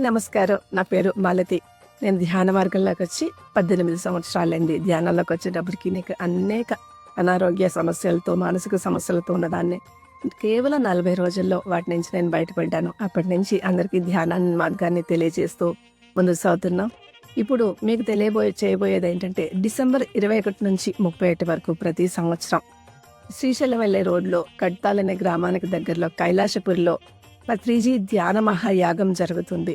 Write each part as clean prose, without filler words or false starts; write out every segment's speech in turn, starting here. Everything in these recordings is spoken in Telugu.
నమస్కారం. నా పేరు మాలతి. నేను ధ్యాన మార్గంలోకి వచ్చి 18 సంవత్సరాలైంది. ధ్యానంలోకి వచ్చేటప్పటికి నీకు అనేక అనారోగ్య సమస్యలతో, మానసిక సమస్యలతో ఉన్నదాన్ని. కేవలం 40 రోజుల్లో వాటి నుంచి నేను బయటపడ్డాను. అప్పటి నుంచి అందరికీ ధ్యానాన్ని మార్గాన్ని తెలియజేస్తూ ముందుకు సాగుతున్నాం. ఇప్పుడు మీకు చేయబోయేది ఏంటంటే డిసెంబర్ 21 నుంచి 31 వరకు ప్రతి సంవత్సరం శ్రీశైలం వెళ్ళే రోడ్లో కడ్తాల్ అనే గ్రామానికి దగ్గరలో కైలాసపురిలో పత్రిజీ ధ్యాన మహాయాగం జరుగుతుంది.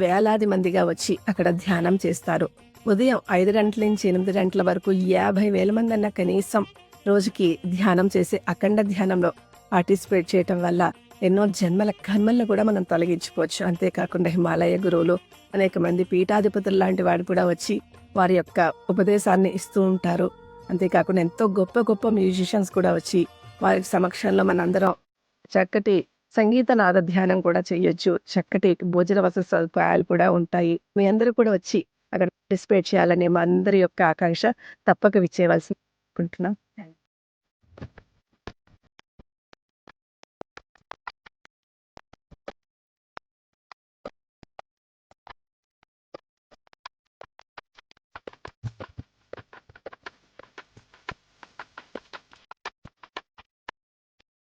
వేలాది మందిగా వచ్చి అక్కడ ధ్యానం చేస్తారు. ఉదయం 5 గంటల నుంచి 8 గంటల వరకు 50,000 మంది అన్న కనీసం రోజుకి ధ్యానం చేసి అఖండ ధ్యానంలో పార్టిసిపేట్ చేయటం వల్ల ఎన్నో జన్మల కర్మలను కూడా మనం తొలగించుకోవచ్చు. అంతేకాకుండా హిమాలయ గురువులు, అనేక మంది పీఠాధిపతులు లాంటి వాడు కూడా వచ్చి వారి యొక్క ఉపదేశాన్ని ఇస్తూ ఉంటారు. అంతేకాకుండా ఎంతో గొప్ప గొప్ప మ్యూజిషియన్స్ కూడా వచ్చి వారి సమక్షంలో మనందరం చక్కటి సంగీత నాద ధ్యానం కూడా చేయొచ్చు. చక్కటి భోజన వసతి సదుపాయాలు కూడా ఉంటాయి. మీ అందరూ కూడా వచ్చి అక్కడ పార్టిసిపేట్ చేయాలనే మా అందరి యొక్క ఆకాంక్ష. తప్పక విచ్చేయవలసి అనుకుంటున్నాం.